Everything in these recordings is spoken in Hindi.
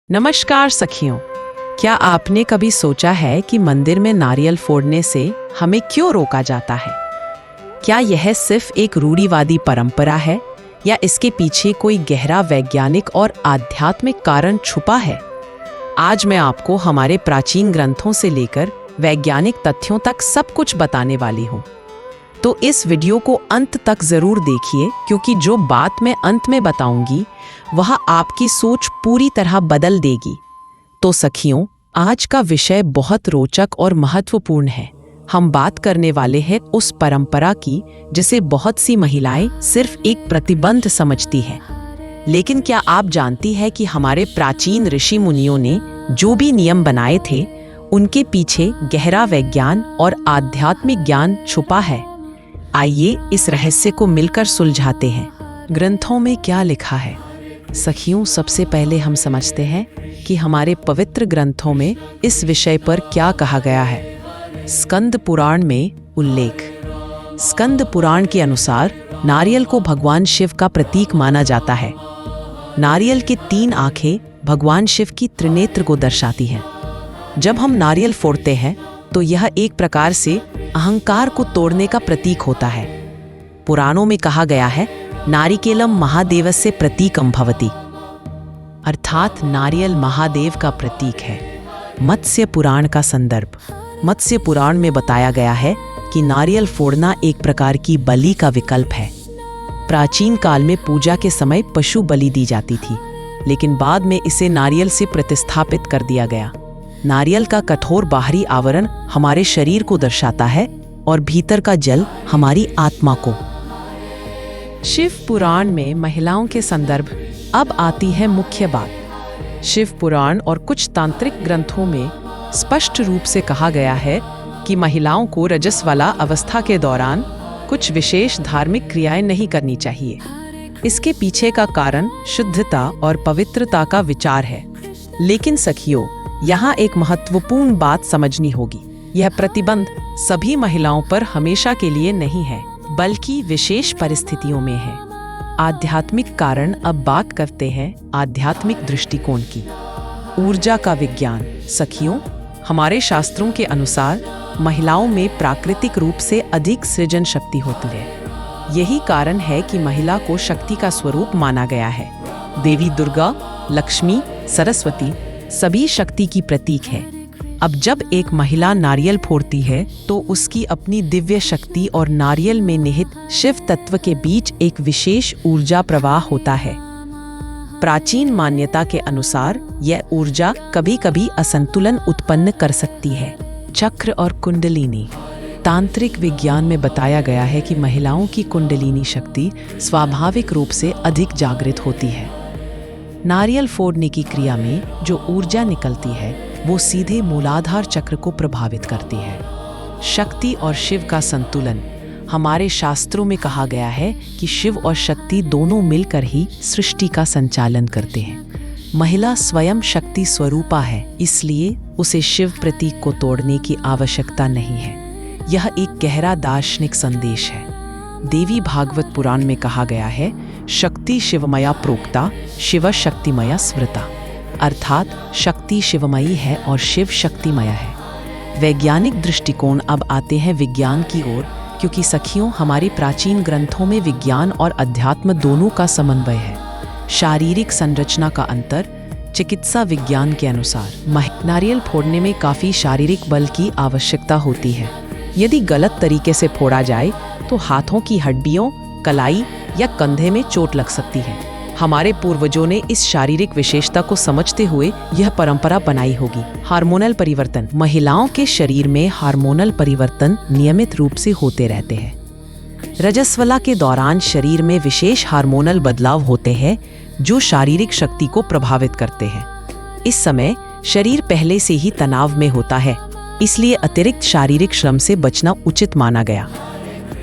नमस्कार सखियों, क्या आपने कभी सोचा है कि मंदिर में नारियल फोड़ने से हमें क्यों रोका जाता है? क्या यह सिर्फ एक रूढ़िवादी परंपरा है या इसके पीछे कोई गहरा वैज्ञानिक और आध्यात्मिक कारण छुपा है? आज मैं आपको हमारे प्राचीन ग्रंथों से लेकर वैज्ञानिक तथ्यों तक सब कुछ बताने वाली हूँ। तो इस वीडियो को अंत तक जरूर देखिए, क्योंकि जो बात मैं अंत में बताऊंगी वह आपकी सोच पूरी तरह बदल देगी। तो सखियों, आज का विषय बहुत रोचक और महत्वपूर्ण है। हम बात करने वाले हैं उस परंपरा की जिसे बहुत सी महिलाएं सिर्फ एक प्रतिबंध समझती हैं। लेकिन क्या आप जानती हैं कि हमारे प्राचीन ऋषि मुनियों ने जो भी नियम बनाए थे उनके पीछे गहरा विज्ञान और आध्यात्मिक ज्ञान छुपा है? आइए इस रहस्य को मिलकर सुलझाते हैं। ग्रंथों में क्या लिखा है? सखियों, सबसे पहले हम समझते हैं कि हमारे पवित्र ग्रंथों में इस विषय पर क्या कहा गया है। स्कंद पुराण में उल्लेख। स्कंद पुराण के अनुसार नारियल को भगवान शिव का प्रतीक माना जाता है। नारियल की 3 आंखें भगवान शिव की त्रिनेत्र को दर्शाती हैं। जब हम नारियल फोड़ते हैं तो यह एक प्रकार से अहंकार को तोड़ने का प्रतीक होता है। पुराणों में कहा गया है, नारिकेलम महादेवस्य प्रतीकम भवति, अर्थात नारियल महादेव का प्रतीक है। मत्स्य पुराण का संदर्भ। मत्स्य पुराण में बताया गया है कि नारियल फोड़ना एक प्रकार की बलि का विकल्प है। प्राचीन काल में पूजा के समय पशु बलि दी जाती थी, लेकिन बाद में इसे नारियल से प्रतिस्थापित कर दिया गया। नारियल का कठोर बाहरी आवरण हमारे शरीर को दर्शाता है और भीतर का जल हमारी आत्मा को। शिव पुराण में महिलाओं के संदर्भ। अब आती है मुख्य बात। शिव पुराण और कुछ तांत्रिक ग्रंथों में स्पष्ट रूप से कहा गया है कि महिलाओं को रजस्वला अवस्था के दौरान कुछ विशेष धार्मिक क्रियाएं नहीं करनी चाहिए। इसके पीछे का कारण शुद्धता और पवित्रता का विचार है। लेकिन सखियों, यहाँ एक महत्वपूर्ण बात समझनी होगी। यह प्रतिबंध सभी महिलाओं पर हमेशा के लिए नहीं है, बल्कि विशेष परिस्थितियों में है। आध्यात्मिक कारण। अब बात करते हैं आध्यात्मिक दृष्टिकोण की। ऊर्जा का विज्ञान। सखियों, हमारे शास्त्रों के अनुसार महिलाओं में प्राकृतिक रूप से अधिक सृजन शक्ति होती है। यही कारण है कि महिला को शक्ति का स्वरूप माना गया है। देवी दुर्गा, लक्ष्मी, सरस्वती सभी शक्ति की प्रतीक है। अब जब एक महिला नारियल फोड़ती है तो उसकी अपनी दिव्य शक्ति और नारियल में निहित शिव तत्व के बीच एक विशेष ऊर्जा प्रवाह होता है। प्राचीन मान्यता के अनुसार यह ऊर्जा कभी कभी असंतुलन उत्पन्न कर सकती है। चक्र और कुंडलिनी। तांत्रिक विज्ञान में बताया गया है कि महिलाओं की कुंडलिनी शक्ति स्वाभाविक रूप से अधिक जागृत होती है। नारियल फोड़ने की क्रिया में जो ऊर्जा निकलती है वो सीधे मूलाधार चक्र को प्रभावित करती है। शक्ति और शिव का संतुलन। हमारे शास्त्रों में कहा गया है कि शिव और शक्ति दोनों मिलकर ही सृष्टि का संचालन करते हैं। महिला स्वयं शक्ति स्वरूपा है, इसलिए उसे शिव प्रतीक को तोड़ने की आवश्यकता नहीं है। यह एक गहरा दार्शनिक संदेश है। देवी भागवत पुराण में कहा गया है, शक्ति शिवमया प्रोक्ता, शिव शक्तिमया स्मृता, अर्थात शक्ति शिवमयी है और शिव शक्तिमय है। वैज्ञानिक दृष्टिकोण। अब आते हैं विज्ञान की ओर, क्योंकि सखियों, हमारे प्राचीन ग्रंथों में विज्ञान और अध्यात्म दोनों का समन्वय है। शारीरिक संरचना का अंतर। चिकित्सा विज्ञान के अनुसार नारियल फोड़ने में काफी शारीरिक बल की आवश्यकता होती है। यदि गलत तरीके से फोड़ा जाए तो हाथों की हड्डियों, कलाई या कंधे में चोट लग सकती है। हमारे पूर्वजों ने इस शारीरिक विशेषता को समझते हुए यह परंपरा बनाई होगी। हार्मोनल परिवर्तन। महिलाओं के शरीर में हार्मोनल परिवर्तन नियमित रूप से होते रहते हैं। रजस्वला के दौरान शरीर में विशेष हार्मोनल बदलाव होते हैं जो शारीरिक शक्ति को प्रभावित करते हैं। इस समय शरीर पहले से ही तनाव में होता है, इसलिए अतिरिक्त शारीरिक श्रम से बचना उचित माना गया।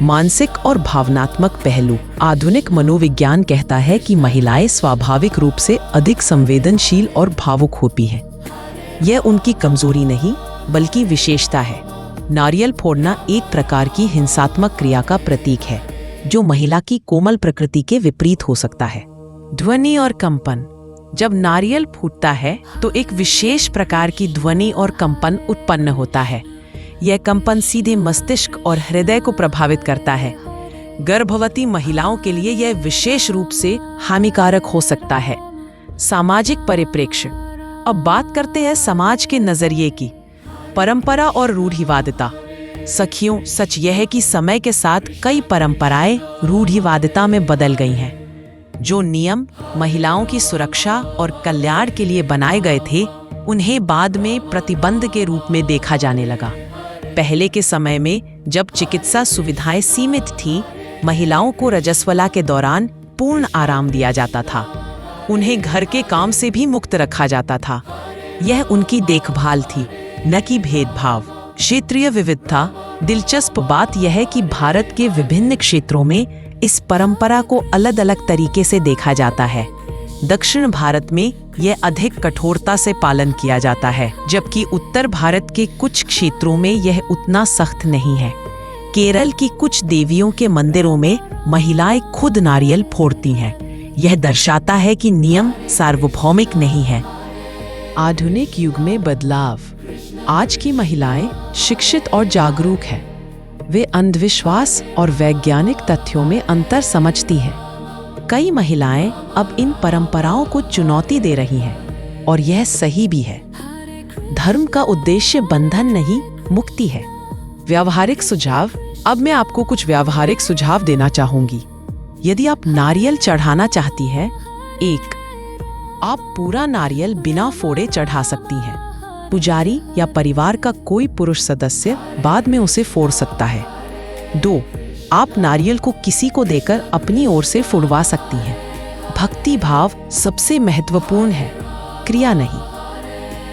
मानसिक और भावनात्मक पहलू। आधुनिक मनोविज्ञान कहता है कि महिलाएं स्वाभाविक रूप से अधिक संवेदनशील और भावुक होती हैं। यह उनकी कमजोरी नहीं, बल्कि विशेषता है। नारियल फोड़ना एक प्रकार की हिंसात्मक क्रिया का प्रतीक है, जो महिला की कोमल प्रकृति के विपरीत हो सकता है। ध्वनि और कंपन। जब नारियल फूटता है तो एक विशेष प्रकार की ध्वनि और कंपन उत्पन्न होता है। यह कंपन सीधे मस्तिष्क और हृदय को प्रभावित करता है। गर्भवती महिलाओं के लिए यह विशेष रूप से हानिकारक हो सकता है। सामाजिक परिप्रेक्ष्य। अब बात करते हैं समाज के नजरिए की। परंपरा और रूढ़िवादिता। सखियों, सच यह है कि समय के साथ कई परंपराएं रूढ़िवादिता में बदल गई हैं। जो नियम महिलाओं की सुरक्षा और कल्याण के लिए बनाए गए थे, उन्हें बाद में प्रतिबंध के रूप में देखा जाने लगा। पहले के समय में जब चिकित्सा सुविधाएं सीमित थीं, महिलाओं को रजस्वला के दौरान पूर्ण आराम दिया जाता था। उन्हें घर के काम से भी मुक्त रखा जाता था। यह उनकी देखभाल थी, न कि भेदभाव। क्षेत्रीय विविधता। दिलचस्प बात यह है कि भारत के विभिन्न क्षेत्रों में इस परंपरा को अलग अलग तरीके से देखा जाता है। दक्षिण भारत में यह अधिक कठोरता से पालन किया जाता है, जबकि उत्तर भारत के कुछ क्षेत्रों में यह उतना सख्त नहीं है। केरल की कुछ देवियों के मंदिरों में महिलाएं खुद नारियल फोड़ती हैं। यह दर्शाता है कि नियम सार्वभौमिक नहीं है। आधुनिक युग में बदलाव। आज की महिलाएं शिक्षित और जागरूक हैं। वे अंधविश्वास और वैज्ञानिक तथ्यों में अंतर समझती हैं। कई महिलाएं अब इन परंपराओं को चुनौती दे रही हैं, और यह सही भी है। धर्म का उद्देश्य बंधन नहीं, मुक्ति है। व्यावहारिक सुझाव। अब मैं आपको कुछ व्यावहारिक सुझाव देना चाहूंगी। यदि आप नारियल चढ़ाना चाहती हैं, 1. आप पूरा नारियल बिना फोड़े चढ़ा सकती हैं। पुजारी या परिवार का कोई पुरुष सदस्य बाद में उसे फोड़ सकता है। 2. आप नारियल को किसी को देकर अपनी ओर से फुड़वा सकती हैं। भक्ति भाव सबसे महत्वपूर्ण है, क्रिया नहीं।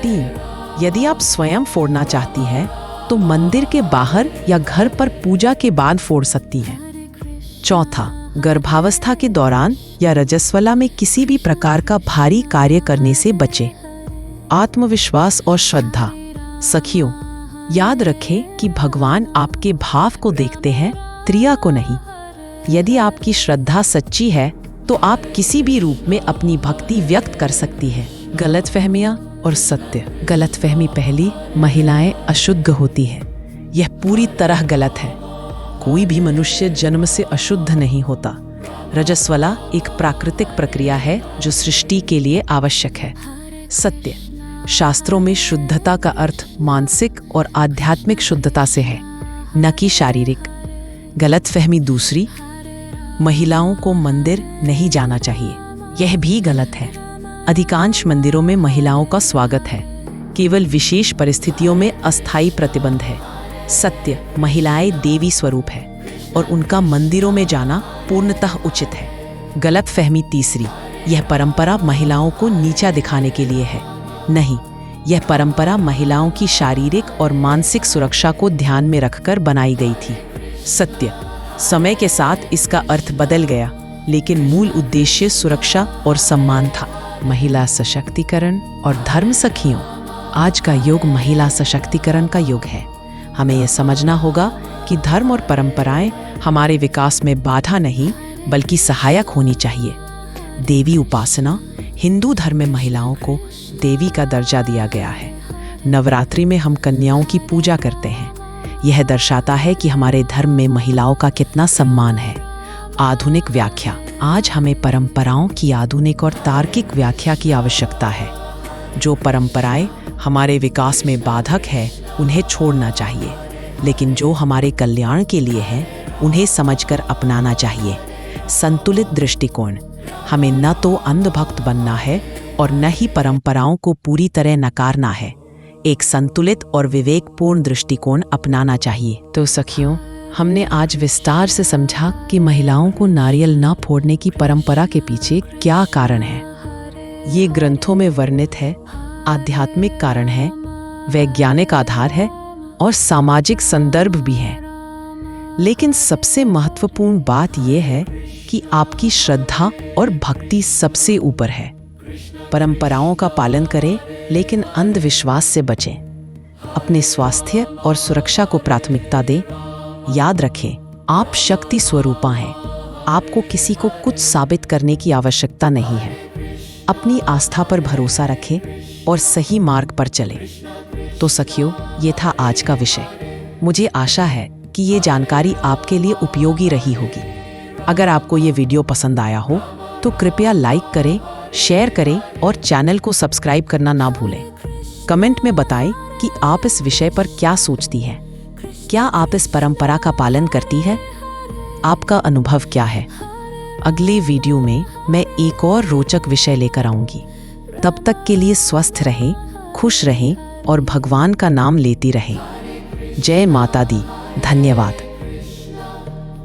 3. यदि आप स्वयं फोड़ना चाहती हैं तो मंदिर के बाहर या घर पर पूजा के बाद फोड़ सकती हैं। 4. गर्भावस्था के दौरान या रजस्वला में किसी भी प्रकार का भारी कार्य करने से बचें। आत्मविश्वास और श्रद्धा। सखियों, याद रखें कि भगवान आपके भाव को देखते हैं, क्रिया को नहीं। यदि आपकी श्रद्धा सच्ची है तो आप किसी भी रूप में अपनी भक्ति व्यक्त कर सकती है। गलतफहमियां और सत्य। गलतफहमी पहली, महिलाएं अशुद्ध होती हैं। यह पूरी तरह गलत है। कोई भी मनुष्य जन्म से अशुद्ध नहीं होता। रजस्वला एक प्राकृतिक प्रक्रिया है जो सृष्टि के लिए आवश्यक है। सत्य। शास्त्रों में शुद्धता का अर्थ मानसिक और आध्यात्मिक शुद्धता से है, न कि शारीरिक। गलतफहमी दूसरी, महिलाओं को मंदिर नहीं जाना चाहिए। यह भी गलत है। अधिकांश मंदिरों में महिलाओं का स्वागत है, केवल विशेष परिस्थितियों में अस्थायी प्रतिबंध है। सत्य। महिलाएं देवी स्वरूप है और उनका मंदिरों में जाना पूर्णतः उचित है। गलतफहमी तीसरी, यह परंपरा महिलाओं को नीचा दिखाने के लिए है। नहीं, यह परंपरा महिलाओं की शारीरिक और मानसिक सुरक्षा को ध्यान में रखकर बनाई गई थी। सत्य। समय के साथ इसका अर्थ बदल गया, लेकिन मूल उद्देश्य सुरक्षा और सम्मान था। महिला सशक्तिकरण और धर्म। सखियों, आज का युग महिला सशक्तिकरण का युग है। हमें यह समझना होगा कि धर्म और परंपराएं हमारे विकास में बाधा नहीं, बल्कि सहायक होनी चाहिए। देवी उपासना। हिंदू धर्म में महिलाओं को देवी का दर्जा दिया गया है। नवरात्रि में हम कन्याओं की पूजा करते हैं। यह दर्शाता है कि हमारे धर्म में महिलाओं का कितना सम्मान है। आधुनिक व्याख्या। आज हमें परंपराओं की आधुनिक और तार्किक व्याख्या की आवश्यकता है। जो परंपराएं हमारे विकास में बाधक है, उन्हें छोड़ना चाहिए, लेकिन जो हमारे कल्याण के लिए है, उन्हें समझकर अपनाना चाहिए। संतुलित दृष्टिकोण। हमें न तो अंधभक्त बनना है और न ही परंपराओं को पूरी तरह नकारना है। एक संतुलित और विवेकपूर्ण दृष्टिकोण अपनाना चाहिए। तो सखियों, हमने आज विस्तार से समझा कि महिलाओं को नारियल न फोड़ने की परंपरा के पीछे क्या कारण है। ये ग्रंथों में वर्णित है, आध्यात्मिक कारण है, वैज्ञानिक आधार है और सामाजिक संदर्भ भी है। लेकिन सबसे महत्वपूर्ण बात यह है कि आपकी श्रद्धा और भक्ति सबसे ऊपर है। परंपराओं का पालन करें, लेकिन अंधविश्वास से बचें। अपने स्वास्थ्य और सुरक्षा को प्राथमिकता दें। याद रखें, आप शक्ति स्वरूपा हैं। आपको किसी को कुछ साबित करने की आवश्यकता नहीं है। अपनी आस्था पर भरोसा रखें और सही मार्ग पर चलें। तो सखियों, ये था आज का विषय। मुझे आशा है कि ये जानकारी आपके लिए उपयोगी रही होगी। अगर आपको ये वीडियो पसंद आया हो तो कृपया लाइक करें, शेयर करें और चैनल को सब्सक्राइब करना ना भूलें। कमेंट में बताएं कि आप इस विषय पर क्या सोचती हैं। क्या आप इस परंपरा का पालन करती है? आपका अनुभव क्या है? अगले वीडियो में मैं एक और रोचक विषय लेकर आऊंगी। तब तक के लिए स्वस्थ रहें, खुश रहें और भगवान का नाम लेती रहें। जय माता दी। धन्यवाद।